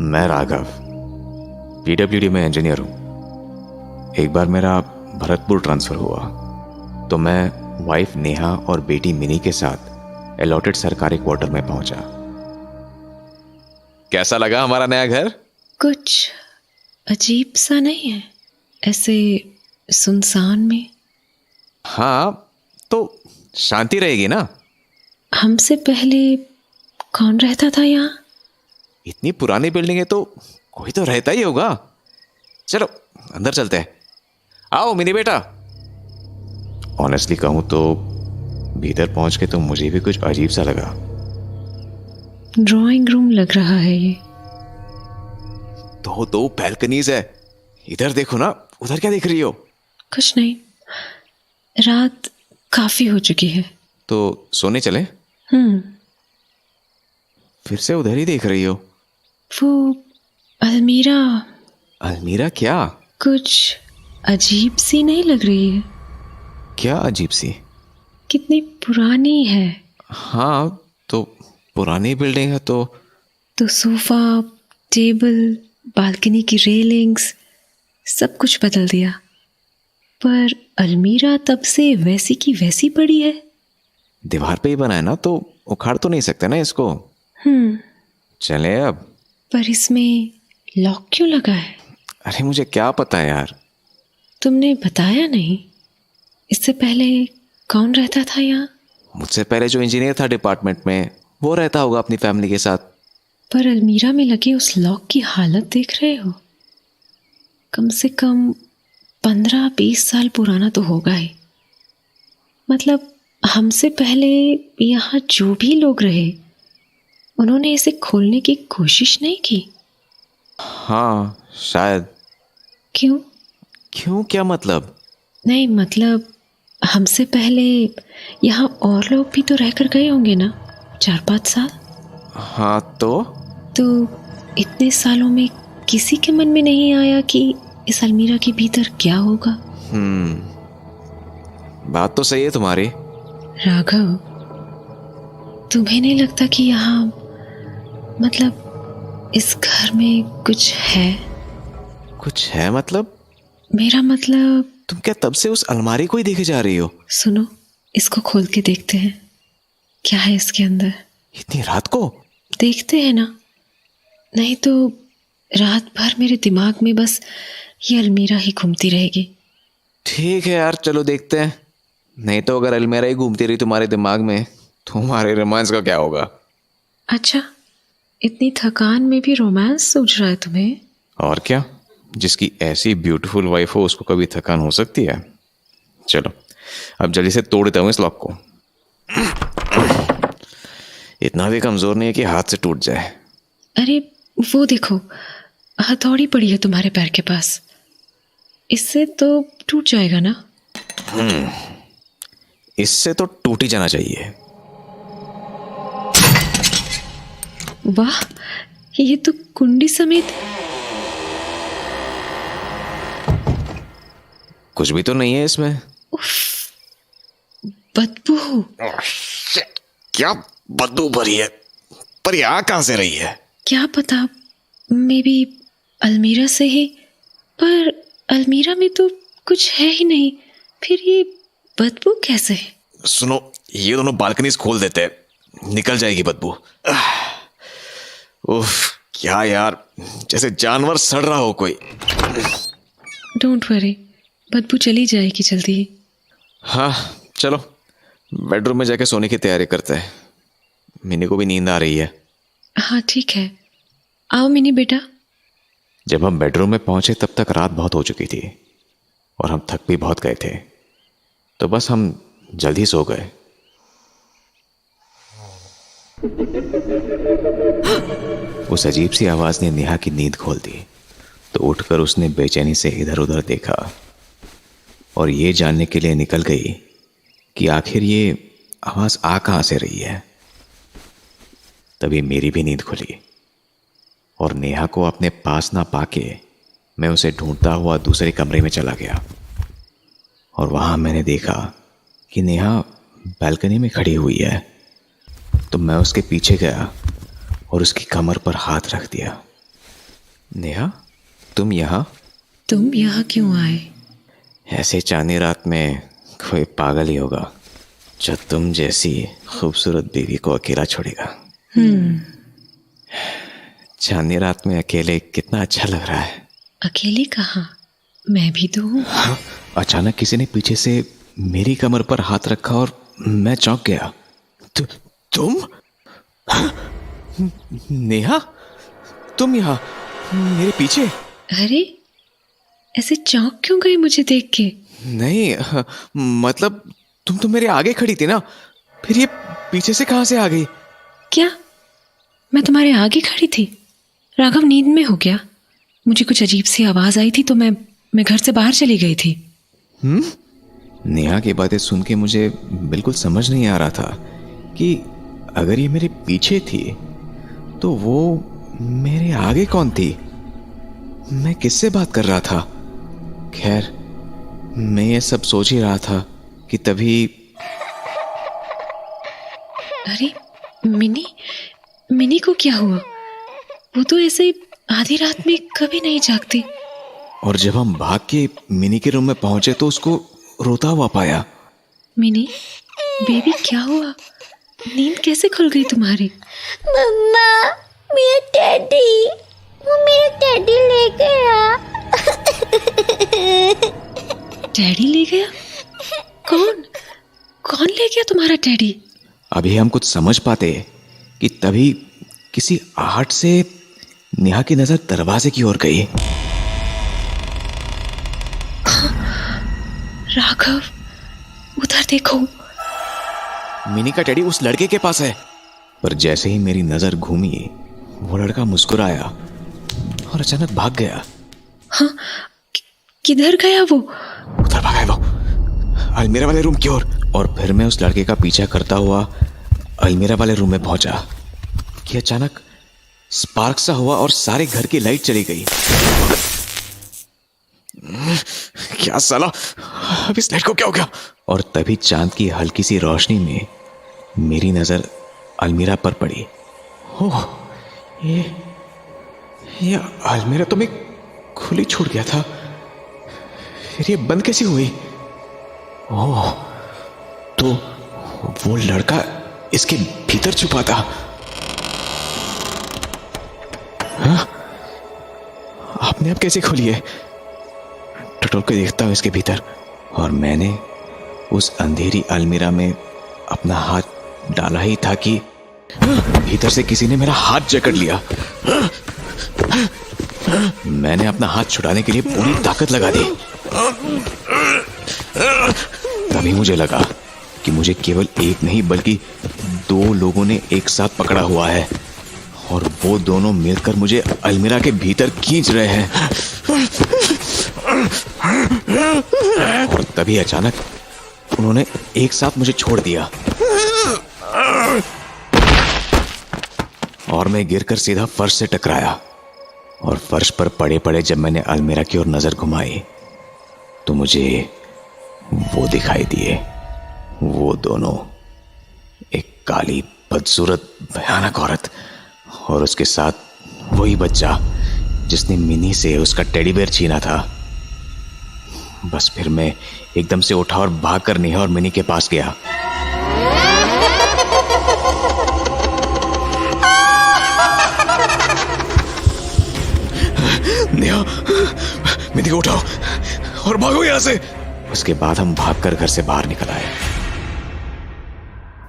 मैं राघव पीडब्ल्यूडी में इंजीनियर हूँ। एक बार मेरा भरतपुर ट्रांसफ़र हुआ तो मैं वाइफ नेहा और बेटी मिनी के साथ अलॉटेड सरकारी क्वार्टर में पहुंचा। कैसा लगा हमारा नया घर? कुछ अजीब सा नहीं है, ऐसे सुनसान में? हाँ, तो शांति रहेगी ना। हमसे पहले कौन रहता था यहाँ? इतनी पुरानी बिल्डिंग है तो कोई तो रहता ही होगा। चलो अंदर चलते हैं। आओ मिनी बेटा। ऑनेस्टली कहूं तो भीतर पहुंच के तो मुझे भी कुछ अजीब सा लगा। ड्राइंग रूम लग रहा है ये। दो बैल्कनीज है। इधर देखो ना, उधर क्या देख रही हो? कुछ नहीं, रात काफी हो चुकी है। तो सोने चले? फिर से उधर ही देख रही हो? वो अलमीरा। अलमीरा क्या? कुछ अजीब सी नहीं लग रही है? क्या अजीब सी? कितनी पुरानी है। हाँ, तो पुरानी बिल्डिंग है तो सोफा, टेबल, बालकनी की रेलिंग्स, सब कुछ बदल दिया, पर अलमीरा तब से वैसी की वैसी पड़ी है। दीवार पे ही बना है ना, तो उखाड़ तो नहीं सकते ना इसको। चले अब। पर इसमें लॉक क्यों लगा है? अरे मुझे क्या पता है यार। तुमने बताया नहीं। इससे पहले कौन रहता था यहाँ? मुझसे पहले जो इंजीनियर था डिपार्टमेंट में, वो रहता होगा अपनी फैमिली के साथ। पर अलमीरा में लगे उस लॉक की हालत देख रहे हो? कम से कम 15-20 साल पुराना तो होगा ही। मतलब हमसे पहले यहाँ जो भी लोग रहे, उन्होंने इसे खोलने की कोशिश नहीं की। हाँ शायद। क्यों क्या मतलब? नहीं, मतलब हमसे पहले यहाँ और लोग भी तो रहकर गए होंगे ना, 4-5 साल। हाँ तो इतने सालों में किसी के मन में नहीं आया कि इस अलमीरा के भीतर क्या होगा? बात तो सही है तुम्हारी। राघव, तुम्हें नहीं लगता कि यहाँ, मतलब इस घर में कुछ है? कुछ है मतलब? मेरा मतलब, तुम क्या तब से उस अलमारी को ही देखे जा रही हो? सुनो, इसको खोल के देखते हैं क्या है इसके अंदर। इतनी रात को? देखते हैं ना, नहीं तो रात भर मेरे दिमाग में बस ये अलमीरा ही घूमती रहेगी। ठीक है यार, चलो देखते हैं। नहीं तो अगर अलमीरा ही घूमती रही तुम्हारे दिमाग में, तो हमारे रोमांस का क्या होगा? अच्छा, इतनी थकान में भी रोमांस सूझ रहा है तुम्हें? और क्या, जिसकी ऐसी ब्यूटीफुल वाइफ हो उसको कभी थकान हो सकती है? चलो अब जल्दी से तोड़ देता हूँ इस लॉक को। इतना भी कमजोर नहीं है कि हाथ से टूट जाए। अरे वो देखो, हथौड़ी पड़ी है तुम्हारे पैर के पास। इससे तो टूट जाएगा ना? इससे तो टूट ही जाना चाहिए। वाह, ये तो कुंडी समेत। कुछ भी तो नहीं है इसमें। बदबू। क्या बदबू भरी है? पर ये आ कहां से रही है? क्या पता, मे बी अलमीरा से ही। पर अलमीरा में तो कुछ है ही नहीं, फिर ये बदबू कैसे? सुनो, ये दोनों बालकनीज खोल देते हैं, निकल जाएगी बदबू। उफ, क्या यार, जैसे जानवर सड़ रहा हो कोई। डोंट वरी, बदबू चली जाएगी जल्दी ही। हाँ चलो, बेडरूम में जाके सोने की तैयारी करते हैं। मिनी को भी नींद आ रही है। हाँ ठीक है, आओ मिनी बेटा। जब हम बेडरूम में पहुंचे तब तक रात बहुत हो चुकी थी और हम थक भी बहुत गए थे, तो बस हम जल्दी सो गए। उस अजीब सी आवाज ने नेहा की नींद खोल दी, तो उठकर उसने बेचैनी से इधर उधर देखा और ये जानने के लिए निकल गई कि आखिर ये आवाज आ कहां से रही है। तभी मेरी भी नींद खुली और नेहा को अपने पास ना पाके मैं उसे ढूंढता हुआ दूसरे कमरे में चला गया और वहां मैंने देखा कि नेहा बालकनी में खड़ी हुई है। तो मैं उसके पीछे गया और उसकी कमर पर हाथ रख दिया नेहा, तुम यहाँ? तुम यहाँ क्यों आए? ऐसे चांदनी रात में कोई पागल ही होगा जो तुम जैसी खूबसूरत बीवी को अकेला छोड़ेगा। चांदनी रात में अकेले कितना अच्छा लग रहा है। अकेली कहाँ, मैं भी तो हूँ। अचानक किसी ने पीछे से मेरी कमर पर हाथ रखा और मैं चौंक गया। तुम? नेहा, तुम यहाँ मेरे पीछे? अरे, ऐसे चौंक क्यों गए मुझे देख के? नहीं, मतलब तुम तो मेरे आगे खड़ी थी ना, फिर ये पीछे से कहाँ से आ गई? क्या मैं तुम्हारे आगे खड़ी थी? राघव नींद में हो गया? मुझे कुछ अजीब सी आवाज आई थी तो मैं घर से बाहर चली गई थी। नेहा की बातें सुन के मुझे बिल्कुल समझ नहीं आ रहा था कि अगर ये मेरे पीछे थी तो वो मेरे आगे कौन थी। मैं किससे बात कर रहा था? खैर, मैं ये सब सोच ही रहा था कि तभी अरे, मिनी को क्या हुआ? वो तो ऐसे आधी रात में कभी नहीं जागती। और जब हम भाग के मिनी के रूम में पहुंचे तो उसको रोता हुआ पाया। मिनी, बेबी क्या हुआ? नींद कैसे खुल गई तुम्हारी? मम्मा, मेरा टेडी, वो मेरा टेडी ले गया। टेडी ले गया? कौन ले गया तुम्हारा टेडी? अभी हम कुछ समझ पाते कि तभी किसी आहट से नेहा की नजर दरवाजे की ओर गई। राघव, उधर देखो। मिनी का टेडी उस लड़के के पास है। पर जैसे ही मेरी नजर घूमी, वो लड़का मुस्कुराया और अचानक भाग गया। हाँ, किधर गया वो? उधर भागा है वो, अलमीरा वाले रूम की ओर। और फिर मैं उस लड़के का पीछा करता हुआ अलमीरा वाले रूम में पहुंचा कि अचानक स्पार्क सा हुआ और सारे घर की लाइट चली गई। क्या साला, अब इस लाइट को क्या हो गया? और तभी चांद की हल्की सी रोशनी में मेरी नजर अलमीरा पर पड़ी। ओह, ये अलमीरा तो मैं खुली छूट गया था, फिर ये बंद कैसी हुई? ओह, तो वो लड़का इसके भीतर छुपा था। हाँ? आपने अब कैसे खोली है? टटोल के देखता हूं इसके भीतर, और मैंने उस अंधेरी अलमीरा में अपना हाथ डाला ही था कि भीतर से किसी ने मेरा हाथ जकड़ लिया। मैंने अपना हाथ छुड़ाने के लिए पूरी ताकत लगा दी। तभी मुझे लगा कि मुझे केवल एक नहीं बल्कि दो लोगों ने एक साथ पकड़ा हुआ है, और वो दोनों मिलकर मुझे अलमीरा के भीतर खींच रहे हैं। और तभी अचानक उन्होंने एक साथ मुझे छोड़ दिया और मैं गिरकर सीधा फर्श से टकराया। और फर्श पर पड़े पड़े जब मैंने अलमीरा की ओर नजर घुमाई तो मुझे वो दिखाई दिए, वो दोनों, एक काली बदसूरत भयानक औरत और उसके साथ वही बच्चा जिसने मिनी से उसका टेडी बेयर छीना था। बस फिर मैं एकदम से उठा और भागकर नेहा और मिनी के पास गया। नेहा, मिनी को उठाओ और भागो यहां से। उसके बाद हम भागकर घर से बाहर निकल आए,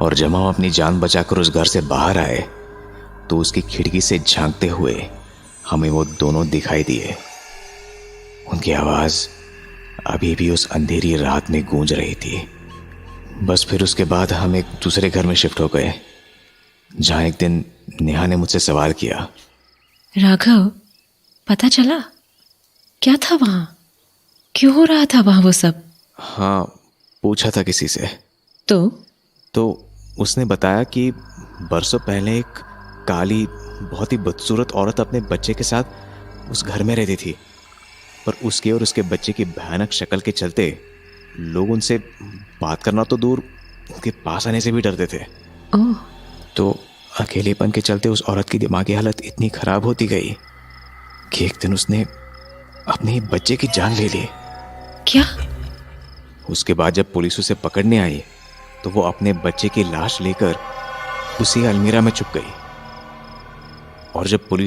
और जब हम अपनी जान बचाकर उस घर से बाहर आए तो उसकी खिड़की से झांकते हुए हमें वो दोनों दिखाई दिए। उनकी आवाज अभी भी उस अंधेरी रात में गूंज रही थी। बस फिर उसके बाद हम एक दूसरे घर में शिफ्ट हो गए, जहां एक दिन नेहा ने मुझसे सवाल किया, राघव, पता चला क्या था वहां? क्यों हो रहा था वहां वो सब? हाँ, पूछा था किसी से। तो उसने बताया कि बरसों पहले एक काली बहुत ही बदसूरत औरत अपने बच्चे के साथ उस घर में रहती थी, पर उसके और उसके बच्चे की भयानक शक्ल के चलते लोग उनसे बात करना तो दूर, उनके पास आने से भी डरते थे। ओह, तो अकेलेपन के चलते उस औरत की दिमागी हालत इतनी खराब होती गई कि एक दिन उसने अपने ही बच्चे की जान ले ली। क्या? उसके बाद जब पुलिस उसे पकड़ने आई तो वो अपने बच्चे की लाश लेकर उसी अलमीरा में छुप गई। और जब पुलिस